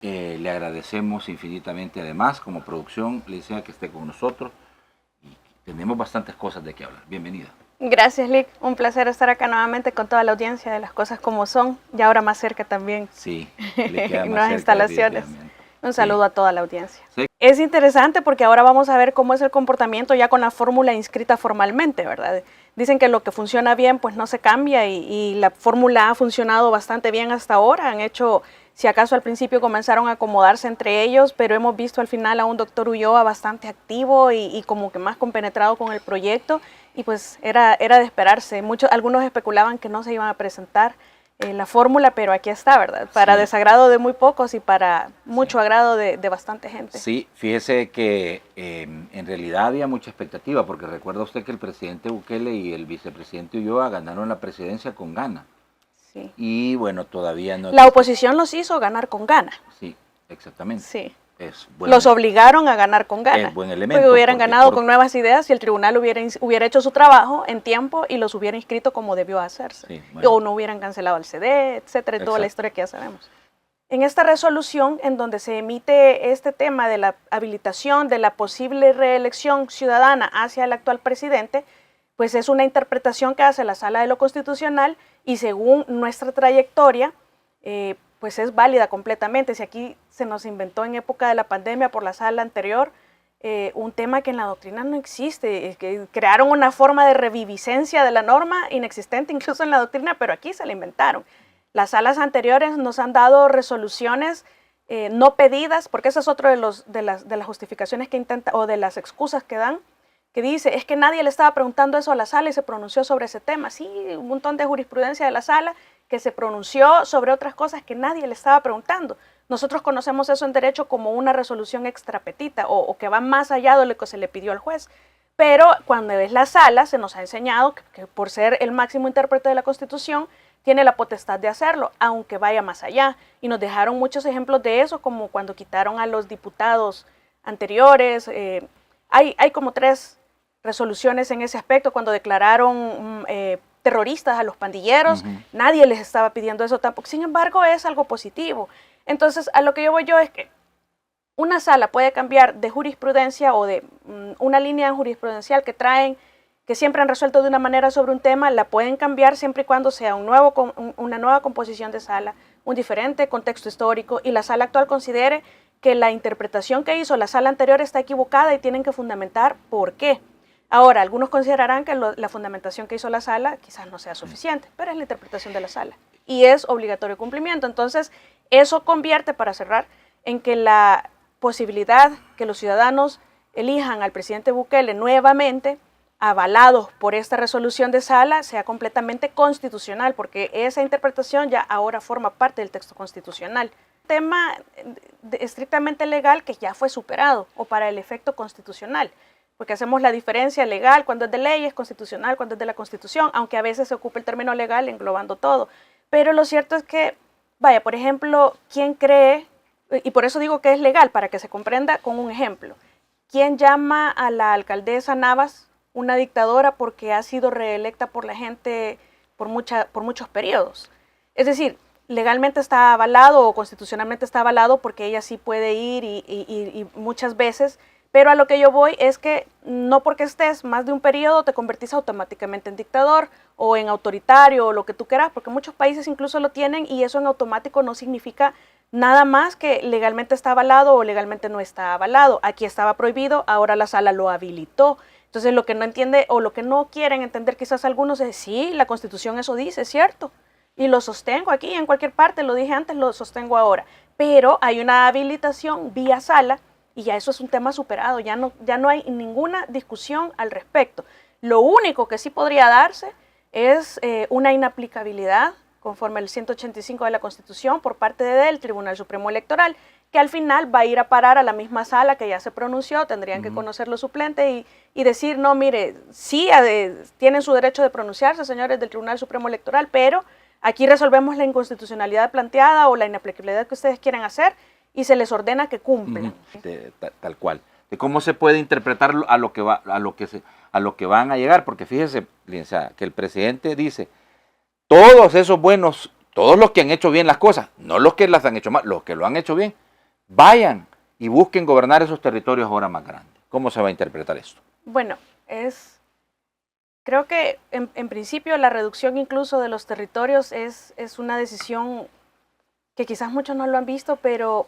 Le agradecemos infinitamente además como producción, le decía que esté con nosotros y tenemos bastantes cosas de qué hablar. Bienvenida. Gracias, Lick. Un placer estar acá nuevamente con toda la audiencia de Las Cosas Como Son y ahora más cerca también. Sí, le queda en más nuevas cerca instalaciones. Un saludo sí. a toda la audiencia. Sí. Es interesante porque ahora vamos a ver cómo es el comportamiento ya con la fórmula inscrita formalmente, ¿verdad? Dicen que lo que funciona bien pues no se cambia y la fórmula ha funcionado bastante bien hasta ahora. Han hecho, si acaso al principio comenzaron a acomodarse entre ellos, pero hemos visto al final a un doctor Ulloa bastante activo y como que más compenetrado con el proyecto y pues era de esperarse. Algunos especulaban que no se iban a presentar la fórmula, pero aquí está, ¿verdad? Para desagrado de muy pocos y para mucho agrado de bastante gente. Sí, fíjese que en realidad había mucha expectativa, porque recuerda usted que el presidente Bukele y el vicepresidente Ulloa ganaron la presidencia con gana. Sí. Y bueno, todavía no... La oposición los hizo ganar con gana. Sí, exactamente. Sí. Los obligaron a ganar con ganas. Es buen elemento. Porque hubieran ganado con nuevas ideas si el tribunal hubiera hecho su trabajo en tiempo y los hubiera inscrito como debió hacerse. Sí, bueno. O no hubieran cancelado el CD, etcétera, y toda la historia que ya sabemos. En esta resolución, en donde se emite este tema de la habilitación de la posible reelección ciudadana hacia el actual presidente, pues es una interpretación que hace la Sala de lo Constitucional y según nuestra trayectoria, pues es válida completamente. Si aquí se nos inventó en época de la pandemia por la sala anterior, un tema que en la doctrina no existe, que crearon una forma de reviviscencia de la norma inexistente incluso en la doctrina, pero aquí se la inventaron. Las salas anteriores nos han dado resoluciones no pedidas, porque esa es otra de las justificaciones que intenta, o de las excusas que dan, que dice, es que nadie le estaba preguntando eso a la sala y se pronunció sobre ese tema. Sí, un montón de jurisprudencia de la sala que se pronunció sobre otras cosas que nadie le estaba preguntando. Nosotros conocemos eso en derecho como una resolución extrapetita o que va más allá de lo que se le pidió al juez. Pero cuando es la sala, se nos ha enseñado que por ser el máximo intérprete de la Constitución, tiene la potestad de hacerlo, aunque vaya más allá. Y nos dejaron muchos ejemplos de eso, como cuando quitaron a los diputados anteriores. Hay como 3 resoluciones en ese aspecto, cuando declararon terroristas a los pandilleros, nadie les estaba pidiendo eso tampoco. Sin embargo, es algo positivo. Entonces, a lo que yo voy yo es que una sala puede cambiar de jurisprudencia o de una línea jurisprudencial que traen, que siempre han resuelto de una manera sobre un tema, la pueden cambiar siempre y cuando sea una nueva composición de sala, un diferente contexto histórico y la sala actual considere que la interpretación que hizo la sala anterior está equivocada y tienen que fundamentar por qué. Ahora, algunos considerarán que la fundamentación que hizo la sala quizás no sea suficiente, pero es la interpretación de la sala y es obligatorio cumplimiento. Entonces, eso convierte, para cerrar, en que la posibilidad que los ciudadanos elijan al presidente Bukele nuevamente, avalados por esta resolución de sala, sea completamente constitucional, porque esa interpretación ya ahora forma parte del texto constitucional. Tema estrictamente legal que ya fue superado, o para el efecto constitucional, porque hacemos la diferencia legal cuando es de ley, es constitucional cuando es de la Constitución, aunque a veces se ocupa el término legal englobando todo. Pero lo cierto es que, vaya, por ejemplo, ¿quién cree, y por eso digo que es legal, para que se comprenda con un ejemplo, quién llama a la alcaldesa Navas una dictadora porque ha sido reelecta por la gente por muchos periodos? Es decir, legalmente está avalado o constitucionalmente está avalado porque ella sí puede ir y muchas veces. Pero a lo que yo voy es que no porque estés más de un periodo te convertís automáticamente en dictador o en autoritario o lo que tú quieras, porque muchos países incluso lo tienen y eso en automático no significa nada más que legalmente está avalado o legalmente no está avalado. Aquí estaba prohibido, ahora la sala lo habilitó. Entonces lo que no entiende o lo que no quieren entender quizás algunos es, sí, la Constitución eso dice, ¿cierto? Y lo sostengo aquí, en cualquier parte, lo dije antes, lo sostengo ahora. Pero hay una habilitación vía sala y ya eso es un tema superado, ya no hay ninguna discusión al respecto. Lo único que sí podría darse es una inaplicabilidad conforme al 185 de la Constitución por parte del Tribunal Supremo Electoral, que al final va a ir a parar a la misma sala que ya se pronunció, tendrían que conocer los suplentes y decir, no, mire, sí tienen su derecho de pronunciarse, señores del Tribunal Supremo Electoral, pero aquí resolvemos la inconstitucionalidad planteada o la inaplicabilidad que ustedes quieran hacer y se les ordena que cumplan. Tal cual. De cómo se puede interpretar a lo que van a llegar, porque fíjese, licenciada, que el presidente dice, todos esos buenos, todos los que han hecho bien las cosas, no los que las han hecho mal, los que lo han hecho bien, vayan y busquen gobernar esos territorios ahora más grandes. ¿Cómo se va a interpretar esto? Bueno, creo que en principio la reducción incluso de los territorios es una decisión que quizás muchos no lo han visto, pero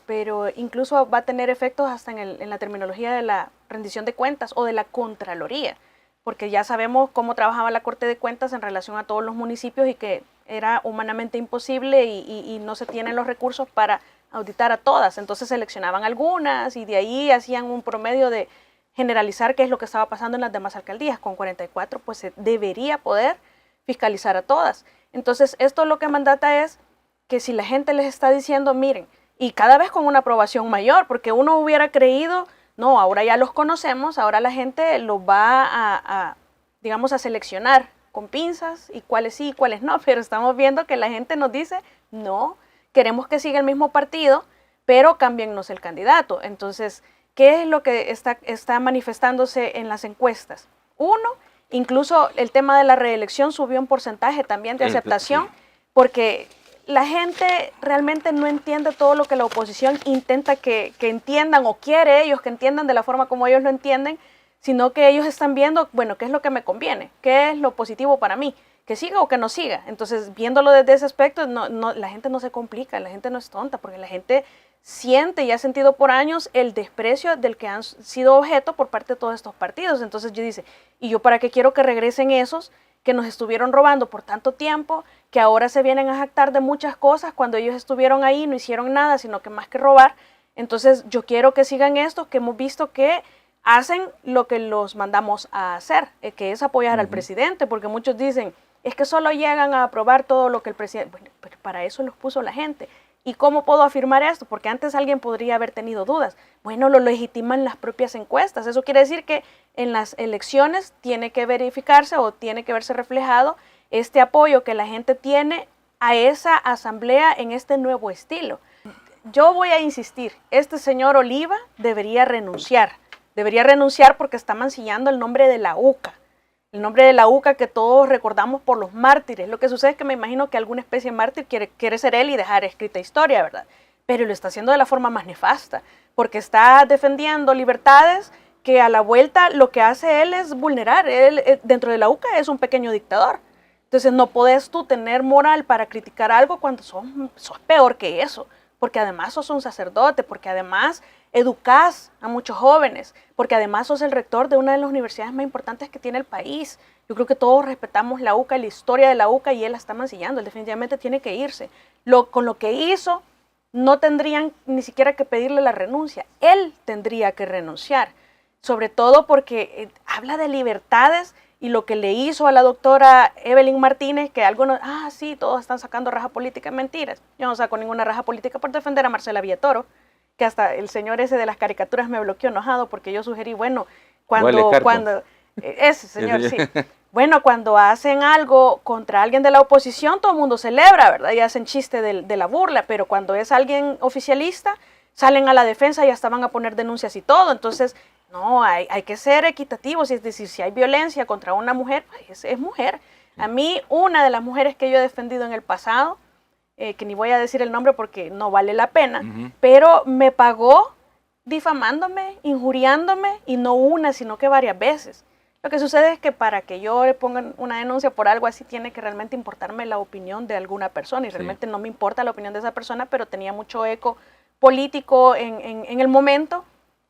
incluso va a tener efectos hasta en la terminología de la rendición de cuentas o de la Contraloría, porque ya sabemos cómo trabajaba la Corte de Cuentas en relación a todos los municipios y que era humanamente imposible y no se tienen los recursos para auditar a todas. Entonces seleccionaban algunas y de ahí hacían un promedio de generalizar qué es lo que estaba pasando en las demás alcaldías. Con 44 pues se debería poder fiscalizar a todas. Entonces esto lo que mandata es que si la gente les está diciendo, miren, y cada vez con una aprobación mayor, porque uno hubiera creído, no, ahora ya los conocemos, ahora la gente los va digamos, a seleccionar con pinzas y cuáles sí y cuáles no, pero estamos viendo que la gente nos dice, no, queremos que siga el mismo partido, pero cámbiennos el candidato. Entonces, ¿qué es lo que está manifestándose en las encuestas? Uno, incluso el tema de la reelección subió un porcentaje también de aceptación, porque la gente realmente no entiende todo lo que la oposición intenta que entiendan o quiere ellos que entiendan de la forma como ellos lo entienden, sino que ellos están viendo, bueno, ¿qué es lo que me conviene? ¿Qué es lo positivo para mí? ¿Que siga o que no siga? Entonces, viéndolo desde ese aspecto, la gente no se complica, la gente no es tonta, porque la gente siente y ha sentido por años el desprecio del que han sido objeto por parte de todos estos partidos. Entonces yo dice, ¿y yo para qué quiero que regresen esos que nos estuvieron robando por tanto tiempo, que ahora se vienen a jactar de muchas cosas cuando ellos estuvieron ahí, no hicieron nada, sino que más que robar? Entonces yo quiero que sigan estos que hemos visto que hacen lo que los mandamos a hacer, que es apoyar al presidente, porque muchos dicen, es que solo llegan a aprobar todo lo que el presidente... Bueno, pero para eso los puso la gente. ¿Y cómo puedo afirmar esto? Porque antes alguien podría haber tenido dudas. Bueno, lo legitiman las propias encuestas. Eso quiere decir que en las elecciones tiene que verificarse o tiene que verse reflejado este apoyo que la gente tiene a esa asamblea en este nuevo estilo. Yo voy a insistir, este señor Oliva debería renunciar. Debería renunciar porque está mancillando el nombre de la UCA. El nombre de la UCA que todos recordamos por los mártires. Lo que sucede es que me imagino que alguna especie de mártir quiere ser él y dejar escrita historia, ¿verdad? Pero lo está haciendo de la forma más nefasta, porque está defendiendo libertades que a la vuelta lo que hace él es vulnerar. Él dentro de la UCA es un pequeño dictador. Entonces no podés tú tener moral para criticar algo cuando sos peor que eso, porque además sos un sacerdote, porque además educás a muchos jóvenes, porque además sos el rector de una de las universidades más importantes que tiene el país. Yo creo que todos respetamos la UCA, la historia de la UCA, y él la está mancillando. Él definitivamente tiene que irse. Con lo que hizo, no tendrían ni siquiera que pedirle la renuncia. Él tendría que renunciar, sobre todo porque habla de libertades y lo que le hizo a la doctora Evelyn Martínez, que algunos, sí, todos están sacando raja política, mentiras. Yo no saco ninguna raja política por defender a Marcela Villatoro, que hasta el señor ese de las caricaturas me bloqueó enojado porque yo sugerí, bueno, ese señor, sí. Bueno, cuando hacen algo contra alguien de la oposición, todo el mundo celebra, ¿verdad? Y hacen chiste de la burla, pero cuando es alguien oficialista, salen a la defensa y hasta van a poner denuncias y todo. Entonces, no, hay que ser equitativos, es decir, si hay violencia contra una mujer, es mujer. A mí, una de las mujeres que yo he defendido en el pasado, que ni voy a decir el nombre porque no vale la pena, pero me pagó difamándome, injuriándome, y no una, sino que varias veces. Lo que sucede es que para que yo le ponga una denuncia por algo así, tiene que realmente importarme la opinión de alguna persona, y realmente no me importa la opinión de esa persona, pero tenía mucho eco político en el momento,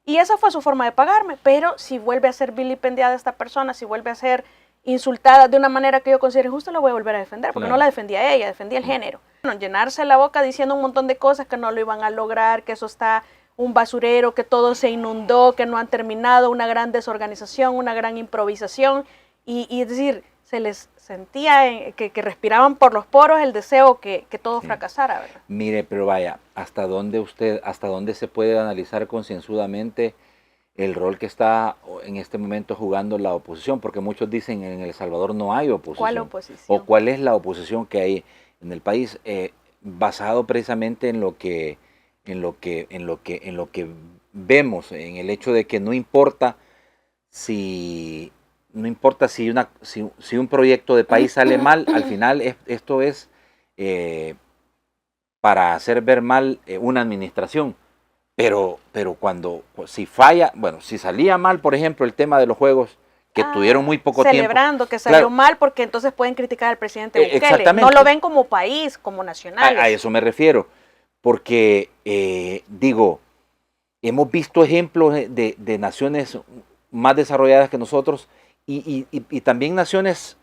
y esa fue su forma de pagarme. Pero si vuelve a ser vilipendiada esta persona, si vuelve a ser insultada de una manera que yo considere justa, la voy a volver a defender, porque no la defendía a ella, defendía el género. Bueno, llenarse la boca diciendo un montón de cosas que no lo iban a lograr, que eso está un basurero, que todo se inundó, que no han terminado, una gran desorganización, una gran improvisación, y es decir, se les sentía que respiraban por los poros el deseo que todo fracasara, ¿verdad? Mire, pero vaya, ¿hasta dónde se puede analizar concienzudamente el rol que está en este momento jugando la oposición? Porque muchos dicen en El Salvador no hay oposición. ¿Cuál oposición? ¿O cuál es la oposición que hay en el país? Basado precisamente en lo que vemos, en el hecho de que no importa si un proyecto de país sale mal, al final esto es para hacer ver mal una administración. pero cuando, si falla, bueno, si salía mal, por ejemplo, el tema de los juegos, que tuvieron muy poco tiempo. Celebrando que salió mal, porque entonces pueden criticar al presidente Bukele. Exactamente. No lo ven como país, como nacional. A eso me refiero, porque, digo, hemos visto ejemplos de naciones más desarrolladas que nosotros y también naciones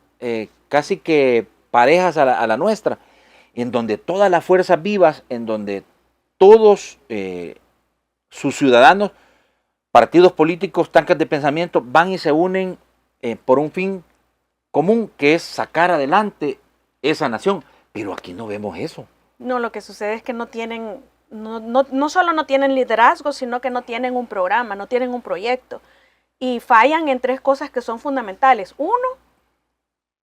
casi que parejas a la nuestra, en donde todas las fuerzas vivas, en donde todos sus ciudadanos, partidos políticos, tanques de pensamiento, van y se unen por un fin común, que es sacar adelante esa nación. Pero aquí no vemos eso. No, lo que sucede es que no tienen, no solo no tienen liderazgo, sino que no tienen un programa, no tienen un proyecto. Y fallan en 3 cosas que son fundamentales. 1,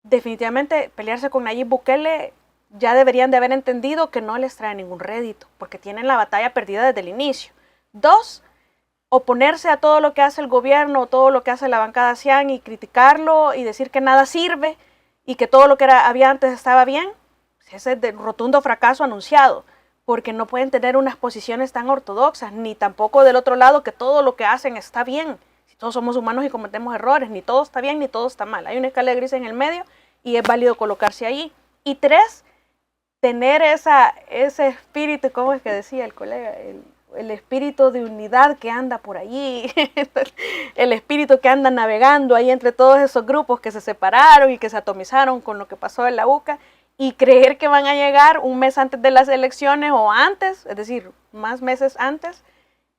definitivamente pelearse con Nayib Bukele, ya deberían de haber entendido que no les trae ningún rédito, porque tienen la batalla perdida desde el inicio. 2, oponerse a todo lo que hace el gobierno, todo lo que hace la bancada Cian y criticarlo y decir que nada sirve y que todo lo que había antes estaba bien. Ese es el rotundo fracaso anunciado, porque no pueden tener unas posiciones tan ortodoxas, ni tampoco del otro lado que todo lo que hacen está bien. Si todos somos humanos y cometemos errores, ni todo está bien ni todo está mal. Hay una escala gris en el medio y es válido colocarse ahí. Y 3, tener ese espíritu, ¿cómo es que decía el colega? El espíritu de unidad que anda por allí, el espíritu que anda navegando ahí entre todos esos grupos que se separaron y que se atomizaron con lo que pasó en la UCA, y creer que van a llegar un mes antes de las elecciones o antes, es decir, más meses antes,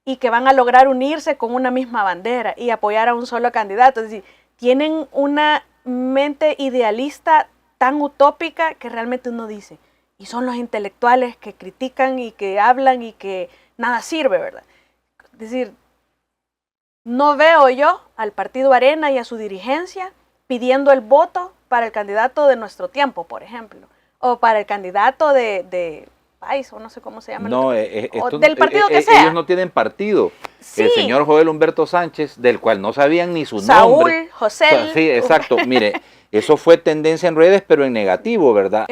y que van a lograr unirse con una misma bandera y apoyar a un solo candidato. Es decir, tienen una mente idealista tan utópica que realmente uno dice, y son los intelectuales que critican y que hablan y que nada sirve, ¿verdad? Es decir, no veo yo al Partido Arena y a su dirigencia pidiendo el voto para el candidato de nuestro tiempo, por ejemplo, o para el candidato de país, o no sé cómo se llama. No, del partido que sea. Ellos no tienen partido. Sí. El señor Joel Humberto Sánchez, del cual no sabían ni su Saúl, nombre. José. Sí, exacto. Mire, eso fue tendencia en redes, pero en negativo, ¿verdad?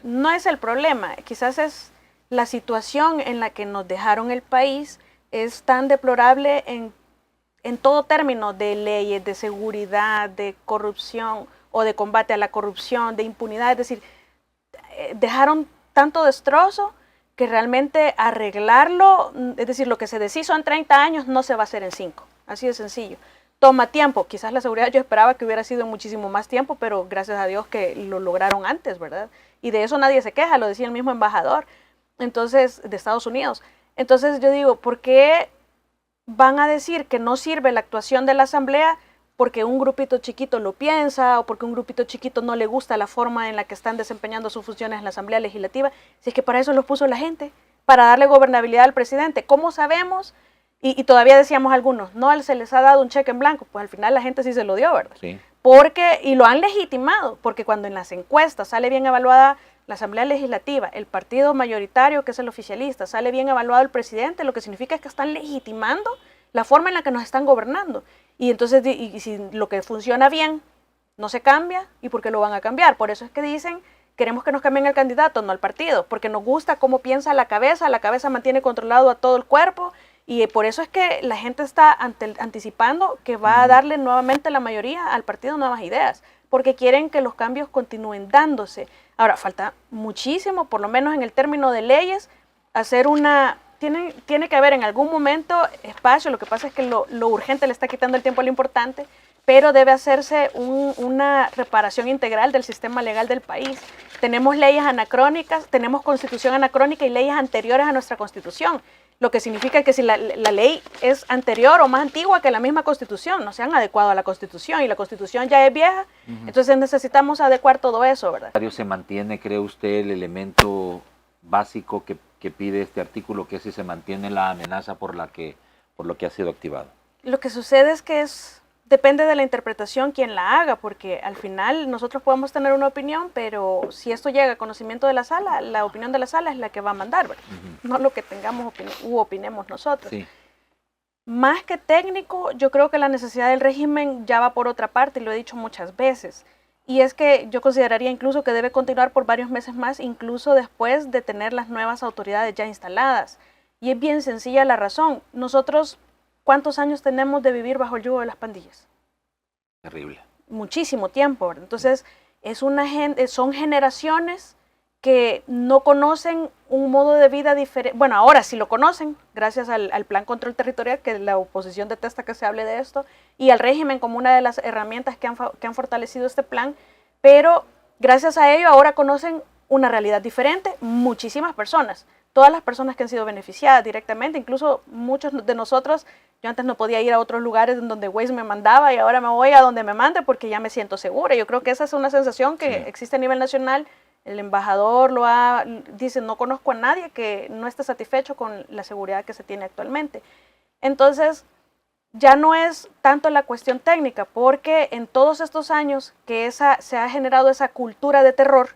No es el problema, quizás es la situación en la que nos dejaron el país, es tan deplorable en todo término de leyes, de seguridad, de corrupción o de combate a la corrupción, de impunidad. Es decir, dejaron tanto destrozo que realmente arreglarlo, es decir, lo que se deshizo en 30 años no se va a hacer en 5, así de sencillo. Toma tiempo, quizás la seguridad yo esperaba que hubiera sido muchísimo más tiempo, pero gracias a Dios que lo lograron antes, ¿verdad? Y de eso nadie se queja, lo decía el mismo embajador, entonces, de Estados Unidos. Entonces yo digo, ¿por qué van a decir que no sirve la actuación de la Asamblea porque un grupito chiquito lo piensa o porque un grupito chiquito no le gusta la forma en la que están desempeñando sus funciones en la Asamblea Legislativa? Si es que para eso los puso la gente, para darle gobernabilidad al presidente. ¿Cómo sabemos? Y todavía decíamos algunos, no se les ha dado un cheque en blanco, pues al final la gente sí se lo dio, ¿verdad? Sí. Y lo han legitimado, porque cuando en las encuestas sale bien evaluada la Asamblea Legislativa, el partido mayoritario, que es el oficialista, sale bien evaluado el presidente, lo que significa es que están legitimando la forma en la que nos están gobernando. Y entonces, y si lo que funciona bien no se cambia, ¿y por qué lo van a cambiar? Por eso es que dicen, queremos que nos cambien el candidato, no al partido, porque nos gusta cómo piensa la cabeza mantiene controlado a todo el cuerpo, y por eso es que la gente está anticipando que va a darle nuevamente la mayoría al partido Nuevas Ideas, porque quieren que los cambios continúen dándose. Ahora, falta muchísimo, por lo menos en el término de leyes, hacer tiene que haber en algún momento espacio. Lo que pasa es que lo urgente le está quitando el tiempo a lo importante, pero debe hacerse una reparación integral del sistema legal del país. Tenemos leyes anacrónicas, tenemos constitución anacrónica y leyes anteriores a nuestra constitución, lo que significa que si la ley es anterior o más antigua que la misma constitución, no se han adecuado a la constitución y la constitución ya es vieja, entonces necesitamos adecuar todo eso, ¿verdad? ¿Se mantiene, cree usted, el elemento básico que pide este artículo, que si se mantiene la amenaza por lo que ha sido activado? Lo que sucede es que depende de la interpretación quien la haga, porque al final nosotros podemos tener una opinión, pero si esto llega a conocimiento de la sala, la opinión de la sala es la que va a mandar, ¿verdad? No lo que tengamos opinemos nosotros. Sí. Más que técnico, yo creo que la necesidad del régimen ya va por otra parte, y lo he dicho muchas veces. Y es que yo consideraría incluso que debe continuar por varios meses más, incluso después de tener las nuevas autoridades ya instaladas. Y es bien sencilla la razón. Nosotros, ¿cuántos años tenemos de vivir bajo el yugo de las pandillas? Terrible. Muchísimo tiempo, ¿verdad? Entonces, son generaciones que no conocen un modo de vida diferente. Bueno, ahora sí lo conocen, gracias al Plan Control Territorial, que la oposición detesta que se hable de esto, y al régimen como una de las herramientas que han fortalecido este plan, pero gracias a ello ahora conocen una realidad diferente muchísimas personas. Todas las personas que han sido beneficiadas directamente, incluso muchos de nosotros, yo antes no podía ir a otros lugares donde Waze me mandaba y ahora me voy a donde me mande porque ya me siento segura. Yo creo que esa es una sensación que existe a nivel nacional. El embajador dice, no conozco a nadie que no esté satisfecho con la seguridad que se tiene actualmente. Entonces, ya no es tanto la cuestión técnica, porque en todos estos años que se ha generado esa cultura de terror,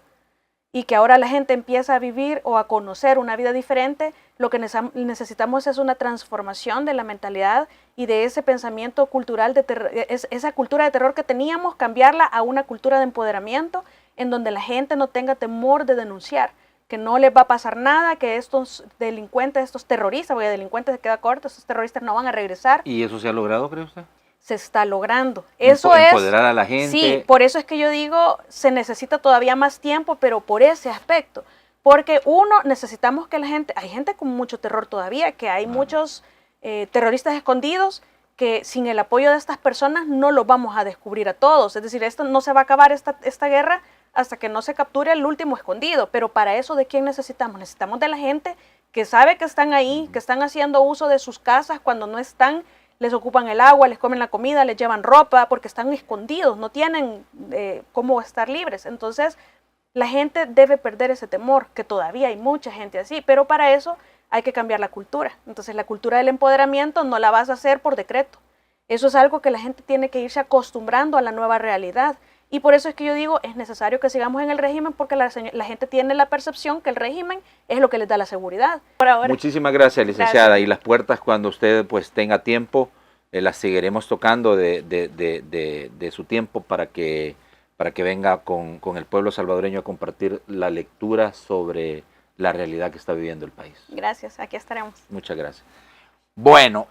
y que ahora la gente empieza a vivir o a conocer una vida diferente, lo que necesitamos es una transformación de la mentalidad y de ese pensamiento cultural de terror, esa cultura de terror que teníamos, cambiarla a una cultura de empoderamiento en donde la gente no tenga temor de denunciar, que no les va a pasar nada, que estos delincuentes, estos terroristas, porque delincuentes se queda corto, estos terroristas no van a regresar. ¿Y eso se ha logrado, cree usted? Se está logrando. Eso empoderar a la gente. Sí, por eso es que yo digo, se necesita todavía más tiempo, pero por ese aspecto. Porque uno, necesitamos que la gente, hay gente con mucho terror todavía, que hay muchos terroristas escondidos, que sin el apoyo de estas personas no los vamos a descubrir a todos. Es decir, esto no se va a acabar esta guerra hasta que no se capture el último escondido. Pero para eso, ¿de quién necesitamos? Necesitamos de la gente que sabe que están ahí, que están haciendo uso de sus casas cuando no están, les ocupan el agua, les comen la comida, les llevan ropa, porque están escondidos, no tienen cómo estar libres. Entonces, la gente debe perder ese temor, que todavía hay mucha gente así, pero para eso hay que cambiar la cultura. Entonces, la cultura del empoderamiento no la vas a hacer por decreto. Eso es algo que la gente tiene que irse acostumbrando a la nueva realidad. Y por eso es que yo digo, es necesario que sigamos en el régimen, porque la gente tiene la percepción que el régimen es lo que les da la seguridad. Por ahora. Muchísimas gracias, licenciada. Gracias. Y las puertas, cuando usted pues tenga tiempo, las seguiremos tocando de su tiempo para que venga con el pueblo salvadoreño a compartir la lectura sobre la realidad que está viviendo el país. Gracias, aquí estaremos. Muchas gracias. Bueno.